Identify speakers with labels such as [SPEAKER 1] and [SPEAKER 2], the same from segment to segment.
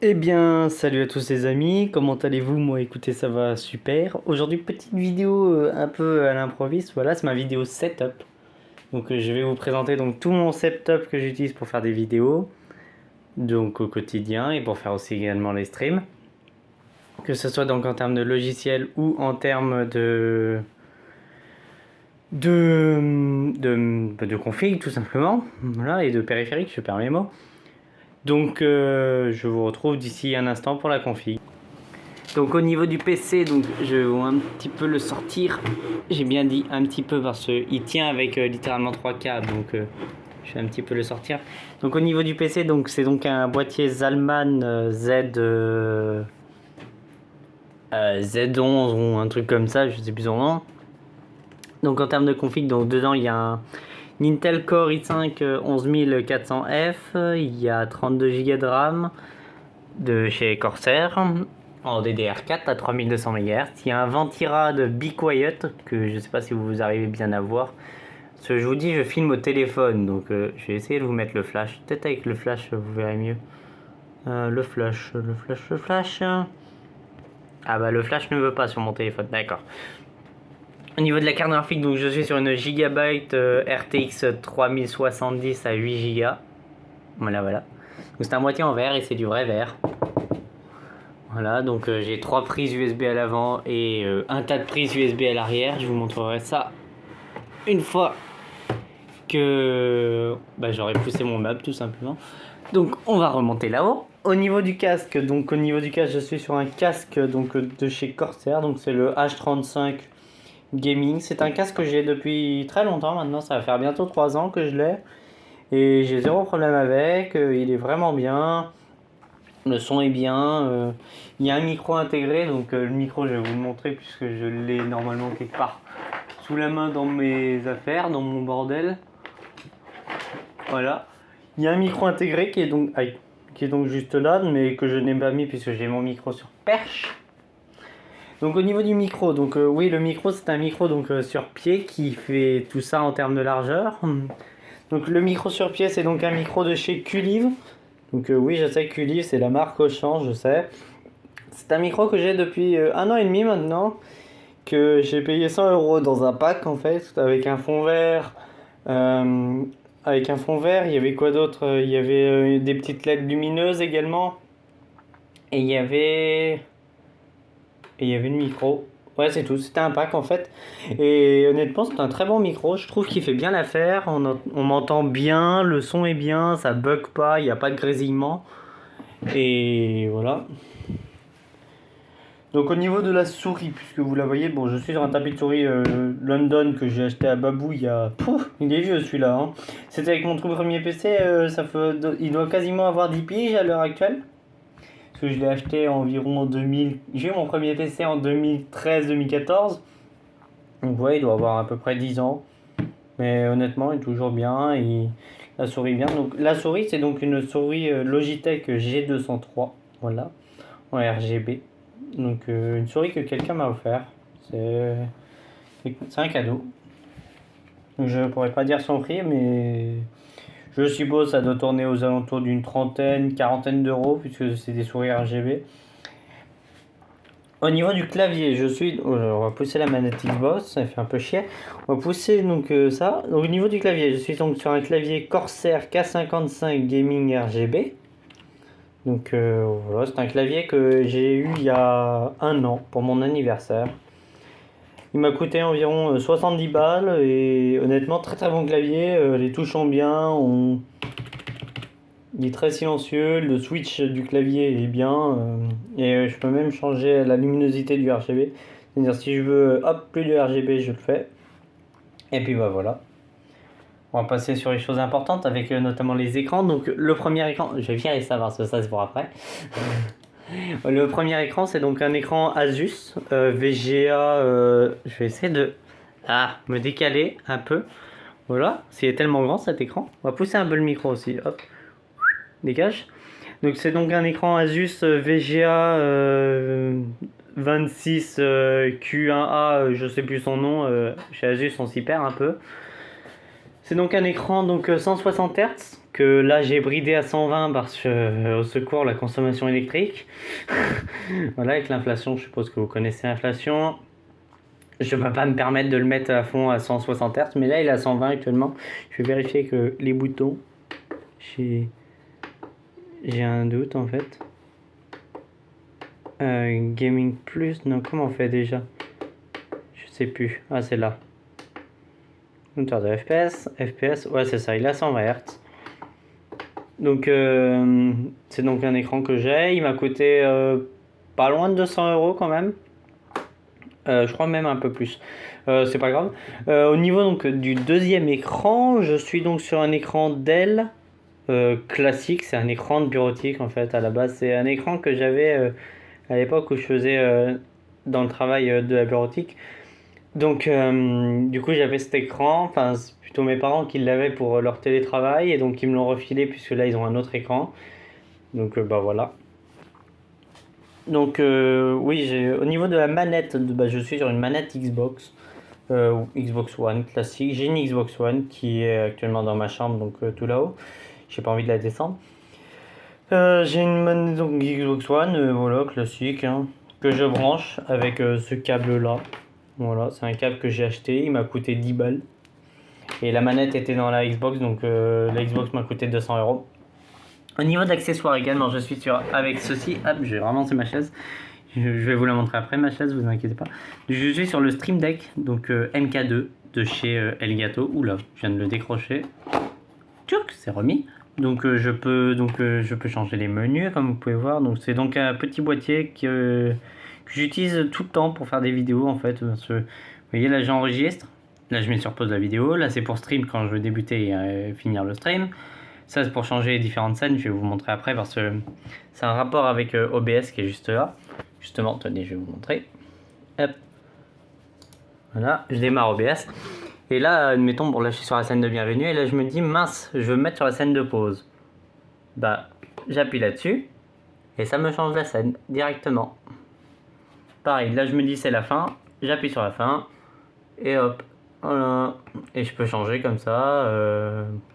[SPEAKER 1] Eh bien, salut à tous les amis, comment allez-vous? Moi, écoutez, ça va super. Aujourd'hui, petite vidéo un peu à l'improviste. Voilà, c'est ma vidéo setup. Donc, je vais vous présenter donc tout mon setup que j'utilise pour faire des vidéos, donc au quotidien et pour faire aussi également les streams. Que ce soit donc en termes de logiciel ou en termes de config, tout simplement. Voilà, et de périphérique, je perds mes mots. Donc, je vous retrouve d'ici un instant pour la config. Donc au niveau du PC, donc je vais un petit peu le sortir. J'ai bien dit un petit peu parce qu'il tient avec littéralement 3 câbles, donc je vais un petit peu le sortir. Donc au niveau du PC, donc c'est donc un boîtier Zalman Z11 ou un truc comme ça, je sais plus son nom. Donc en termes de config, donc dedans il y a un Intel Core i5 11400F, il y a 32 Go de RAM de chez Corsair en DDR4 à 3200 MHz. Il y a un Ventirad Be Quiet que je ne sais pas si vous arrivez bien à voir. Ce que je vous dis, je filme au téléphone, donc je vais essayer de vous mettre le flash. Peut-être avec le flash, vous verrez mieux. Le flash. Ah bah le flash ne veut pas sur mon téléphone, d'accord. Au niveau de la carte graphique, donc je suis sur une Gigabyte RTX 3070 à 8 Go. Voilà. Donc c'est un boîtier en verre et c'est du vrai verre. Voilà, donc j'ai 3 prises USB à l'avant et un tas de prises USB à l'arrière. Je vous montrerai ça une fois que j'aurai poussé mon meuble tout simplement. Donc on va remonter là-haut. Au niveau du casque, je suis sur un casque donc de chez Corsair, donc c'est le H35 Gaming. C'est un casque que j'ai depuis très longtemps maintenant, ça va faire bientôt 3 ans que je l'ai. Et j'ai zéro problème avec, il est vraiment bien. Le son est bien, il y a un micro intégré, donc le micro je vais vous le montrer puisque je l'ai normalement quelque part sous la main dans mes affaires, dans mon bordel. Voilà. Il y a un micro intégré qui est donc juste là, mais que je n'ai pas mis puisque j'ai mon micro sur perche. Donc au niveau du micro, donc oui le micro c'est un micro donc sur pied qui fait tout ça en termes de largeur. Donc le micro sur pied c'est donc un micro de chez Q-Live. Donc oui, je sais que Q-Live c'est la marque Auchan, je sais. C'est un micro que j'ai depuis 1 an et demi maintenant, que j'ai payé 100 € dans un pack en fait, avec un fond vert. Il y avait quoi d'autre? Il y avait des petites LED lumineuses également. Et il y avait le micro. Ouais, c'est tout. C'était un pack en fait. Et honnêtement, c'est un très bon micro. Je trouve qu'il fait bien l'affaire. On m'entend bien, le son est bien, ça bug pas, il n'y a pas de grésillement. Et voilà. Donc au niveau de la souris, puisque vous la voyez, bon, je suis sur un tapis de souris London que j'ai acheté à Babou il y a... Pouf, il est vieux celui-là. Hein. C'était avec mon tout premier PC, il doit quasiment avoir 10 piges à l'heure actuelle. Parce que je l'ai acheté environ en 2000... J'ai eu mon premier PC en 2013-2014. Donc ouais, il doit avoir à peu près 10 ans. Mais honnêtement, il est toujours bien et la souris bien. Donc la souris, c'est donc une souris Logitech G203. Voilà, en RGB. Donc une souris que quelqu'un m'a offert. C'est un cadeau. Donc, je ne pourrais pas dire son prix, mais je suppose que ça doit tourner aux alentours d'une trentaine, quarantaine d'euros, puisque c'est des souris RGB. Au niveau du clavier, on va pousser la manette Xbox, ça fait un peu chier. On va pousser donc ça. Donc au niveau du clavier, je suis donc sur un clavier Corsair K55 Gaming RGB. Donc voilà, c'est un clavier que j'ai eu il y a 1 an pour mon anniversaire. Il m'a coûté environ 70 balles et honnêtement très très bon clavier, les touches sont bien, il est très silencieux, le switch du clavier est bien et je peux même changer la luminosité du RGB. C'est-à-dire si je veux plus de RGB je le fais. Et puis voilà. On va passer sur les choses importantes avec notamment les écrans. Donc le premier écran, je vais virer ça parce que ça c'est pour après. Le premier écran c'est donc un écran Asus VGA. Je vais essayer de me décaler un peu. Voilà, c'est tellement grand cet écran. On va pousser un peu le micro aussi. Hop, dégage. Donc c'est donc un écran Asus VGA 26 Q1A, je sais plus son nom. Chez Asus on s'y perd un peu. C'est donc un écran donc 160 Hz que là j'ai bridé à 120 parce que au secours la consommation électrique. Voilà, avec l'inflation, je suppose que vous connaissez l'inflation. Je peux pas me permettre de le mettre à fond à 160 Hz, mais là il est à 120 actuellement. Je vais vérifier que les boutons, j'ai un doute en fait. Gaming plus, non, comment on fait déjà? Je sais plus. Ah, c'est là. Compteur de FPS, ouais, c'est ça, il est à 120 Hz. Donc, c'est donc un écran que j'ai. Il m'a coûté pas loin de 200 euros quand même. Je crois même un peu plus. C'est pas grave. Au niveau donc du deuxième écran, je suis donc sur un écran Dell classique. C'est un écran de bureautique en fait à la base. C'est un écran que j'avais à l'époque où je faisais dans le travail de la bureautique. Donc du coup j'avais cet écran. Enfin c'est plutôt mes parents qui l'avaient pour leur télétravail et donc ils me l'ont refilé puisque là ils ont un autre écran. Donc bah voilà. Donc oui, au niveau de la manette, je suis sur une manette Xbox, ou Xbox One classique. J'ai une Xbox One qui est actuellement dans ma chambre, donc tout là-haut. J'ai pas envie de la descendre. J'ai une manette donc, Xbox One, voilà, classique, hein, que je branche avec ce câble-là. Voilà, c'est un câble que j'ai acheté, il m'a coûté 10 balles. Et la manette était dans la Xbox, donc la Xbox m'a coûté 200 euros. Au niveau d'accessoires également, je suis sur avec ceci. Hop, j'ai relancé ma chaise. Je vais vous la montrer après ma chaise, vous inquiétez pas. Je suis sur le Stream Deck, donc MK2 de chez Elgato. Oula, je viens de le décrocher. Tchouk, c'est remis. Donc je peux changer les menus comme vous pouvez voir. Donc c'est donc un petit boîtier que j'utilise tout le temps pour faire des vidéos en fait. Parce que, vous voyez là j'enregistre. Là je mets sur pause la vidéo. Là c'est pour stream quand je veux débuter et finir le stream. Ça c'est pour changer les différentes scènes, je vais vous montrer après parce que c'est un rapport avec OBS qui est juste là. Justement, tenez, je vais vous montrer. Hop. Voilà, je démarre OBS. Et là, admettons, bon là je suis sur la scène de bienvenue et là je me dis mince, je veux me mettre sur la scène de pause. Bah, j'appuie là-dessus et ça me change la scène directement. Pareil, là je me dis c'est la fin, j'appuie sur la fin et hop. Voilà. Et je peux changer comme ça.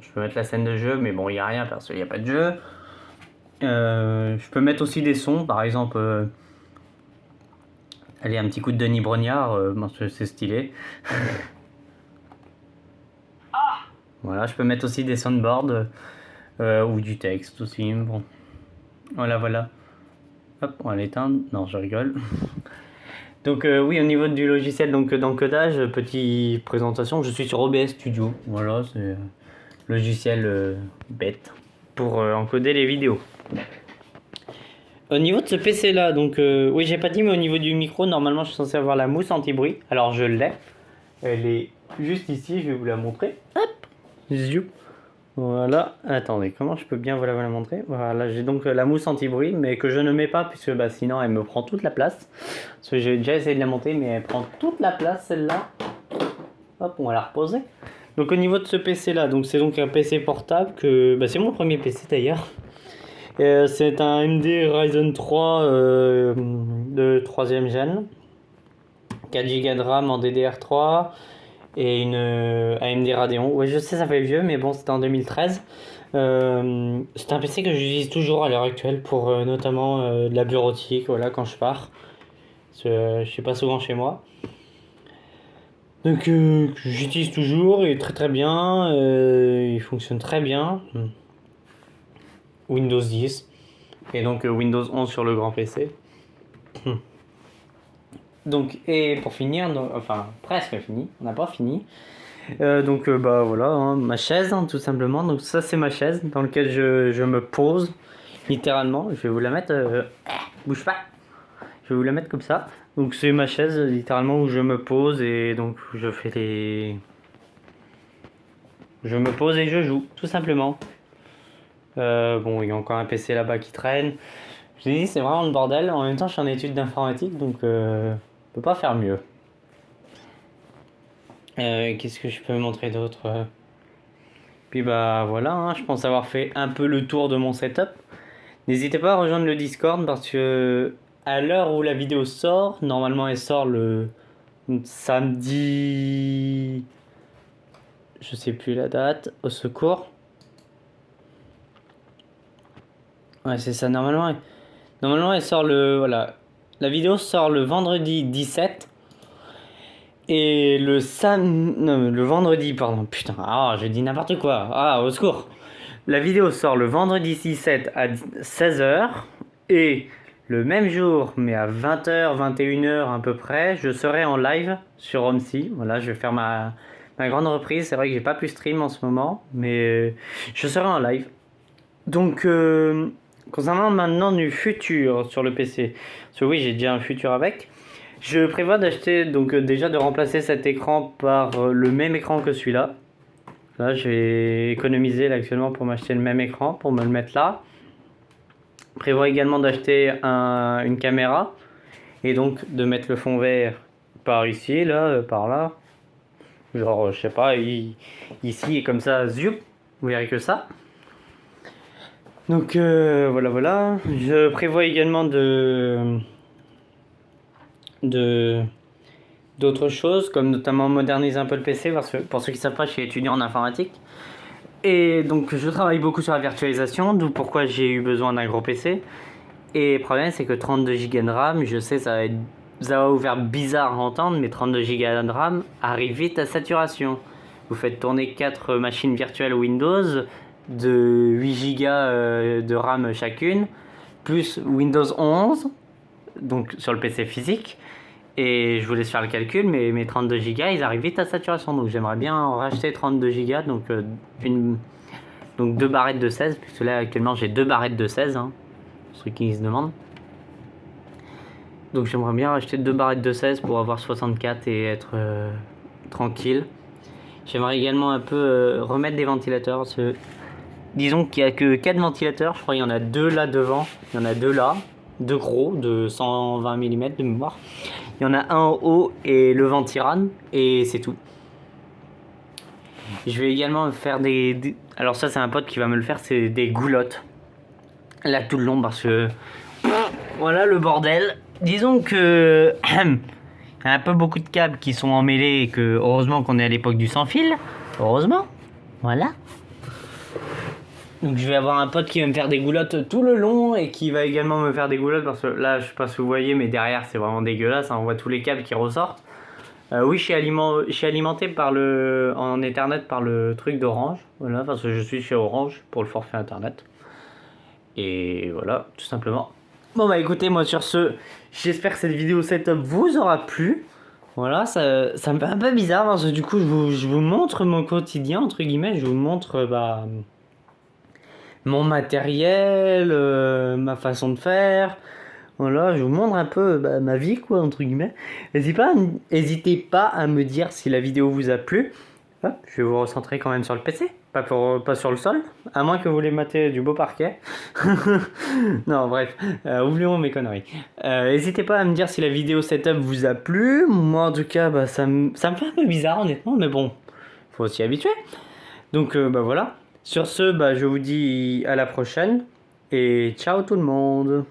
[SPEAKER 1] Je peux mettre la scène de jeu, mais bon, il n'y a rien parce qu'il n'y a pas de jeu. Je peux mettre aussi des sons, par exemple. Allez, un petit coup de Denis Brognard, c'est stylé. Voilà, je peux mettre aussi des soundboards ou du texte aussi. Bon, voilà. Hop, on va l'éteindre. Non, je rigole. Donc oui, au niveau du logiciel d'encodage, petite présentation, je suis sur OBS Studio. Voilà, c'est logiciel bête pour encoder les vidéos. Au niveau de ce PC là, donc oui j'ai pas dit mais au niveau du micro, normalement je suis censé avoir la mousse anti-bruit. Alors je l'ai. Elle est juste ici, je vais vous la montrer. Hop, zoup. Voilà, attendez, comment je peux bien vous la montrer? Voilà, j'ai donc la mousse anti-bruit, mais que je ne mets pas, puisque bah, sinon elle me prend toute la place. Parce que j'ai déjà essayé de la monter, mais elle prend toute la place, celle-là. Hop, on va la reposer. Donc au niveau de ce PC là, donc c'est donc un PC portable, que bah, c'est mon premier PC d'ailleurs. C'est un AMD Ryzen 3 de 3ème gen. 4 Go de RAM en DDR3 et une AMD Radeon. Ouais, je sais, ça fait vieux, mais bon, c'était en 2013. C'est un PC que j'utilise toujours à l'heure actuelle pour notamment de la bureautique, voilà, quand je pars. Je suis pas souvent chez moi. Donc, j'utilise toujours et très très bien. Il fonctionne très bien. Windows 10. Et donc Windows 11 sur le grand PC. Donc, et pour finir, enfin presque fini, on n'a pas fini. Donc bah voilà, hein, ma chaise hein, tout simplement. Donc ça c'est ma chaise dans laquelle je me pose littéralement. Je vais vous la mettre, bouge pas. Je vais vous la mettre comme ça. Donc c'est ma chaise littéralement où je me pose et donc je fais les... Je me pose et je joue tout simplement. Bon il y a encore un PC là-bas qui traîne. Je vous dis c'est vraiment le bordel. En même temps je suis en études d'informatique donc je peux pas faire mieux. Qu'est-ce que je peux montrer d'autre? Puis bah voilà, hein, je pense avoir fait un peu le tour de mon setup. N'hésitez pas à rejoindre le Discord parce que à l'heure où la vidéo sort, normalement elle sort le samedi, je sais plus la date, au secours. Ouais, c'est ça. Normalement, elle sort le. Voilà. La vidéo sort le vendredi 17. Et non, le vendredi, pardon. Putain, je dis n'importe quoi. Au secours. La vidéo sort le vendredi 17 à 16 h. Et le même jour, mais à 20 h, 21 h à peu près, je serai en live sur OMSI. Voilà, je vais faire ma grande reprise. C'est vrai que j'ai pas pu stream en ce moment, mais je serai en live. Donc, concernant maintenant du futur sur le PC, parce que oui, j'ai déjà un futur avec. Je prévois d'acheter, donc déjà de remplacer cet écran par le même écran que celui-là. Là, je vais économiser là, actuellement pour m'acheter le même écran, pour me le mettre là. Je prévois également d'acheter une caméra et donc de mettre le fond vert par ici, là, par là. Genre, je sais pas, ici et comme ça, zoup, vous verrez que ça. Donc voilà. Je prévois également d'autres choses, comme notamment moderniser un peu le PC, parce que pour ceux qui ne savent pas, je suis étudiant en informatique. Et donc je travaille beaucoup sur la virtualisation, d'où pourquoi j'ai eu besoin d'un gros PC. Et le problème, c'est que 32 Go de RAM, je sais, ça va vous faire bizarre à entendre, mais 32 Go de RAM arrive vite à saturation. Vous faites tourner 4 machines virtuelles Windows de 8 Go de RAM chacune, plus Windows 11, donc sur le PC physique. Et je vous laisse faire le calcul, mais mes 32 Go, ils arrivent vite à saturation. Donc j'aimerais bien en racheter 32 Go, donc 2 barrettes de 16, puisque là actuellement j'ai 2 barrettes de 16, hein, pour ceux qui se demandent. Donc j'aimerais bien racheter 2 barrettes de 16 pour avoir 64 et être tranquille. J'aimerais également un peu remettre des ventilateurs. Parce que, disons qu'il n'y a que 4 ventilateurs, je crois qu'il y en a 2 là devant, il y en a 2 là, 2 gros de 120 mm de mémoire. Il y en a un en haut et le Ventiran, et c'est tout. Je vais également faire alors ça c'est un pote qui va me le faire, c'est des goulottes. Là tout le long parce que... Voilà le bordel. Disons que... Il y a un peu beaucoup de câbles qui sont emmêlés et que heureusement qu'on est à l'époque du sans fil. Heureusement. Voilà. Donc je vais avoir un pote qui va me faire des goulottes tout le long et qui va également me faire des goulottes parce que là je sais pas si vous voyez mais derrière c'est vraiment dégueulasse, on voit tous les câbles qui ressortent. Oui, je suis alimenté en Ethernet par le truc d'Orange, voilà, parce que je suis chez Orange pour le forfait Internet. Et voilà, tout simplement. Bon bah écoutez, moi sur ce, j'espère que cette vidéo setup vous aura plu. Voilà, ça me fait un peu bizarre parce que du coup je vous montre mon quotidien, entre guillemets, je vous montre mon matériel, ma façon de faire. Voilà, je vous montre un peu ma vie, quoi, entre guillemets. N'hésitez pas à me dire si la vidéo vous a plu. Hop, je vais vous recentrer quand même sur le PC, pas sur le sol, à moins que vous voulez mater du beau parquet. Non, bref, oublions mes conneries. N'hésitez pas à me dire si la vidéo setup vous a plu. Moi, en tout cas, ça me fait un peu bizarre, honnêtement, mais bon, faut s'y habituer. Donc, voilà. Sur ce, je vous dis à la prochaine et ciao tout le monde.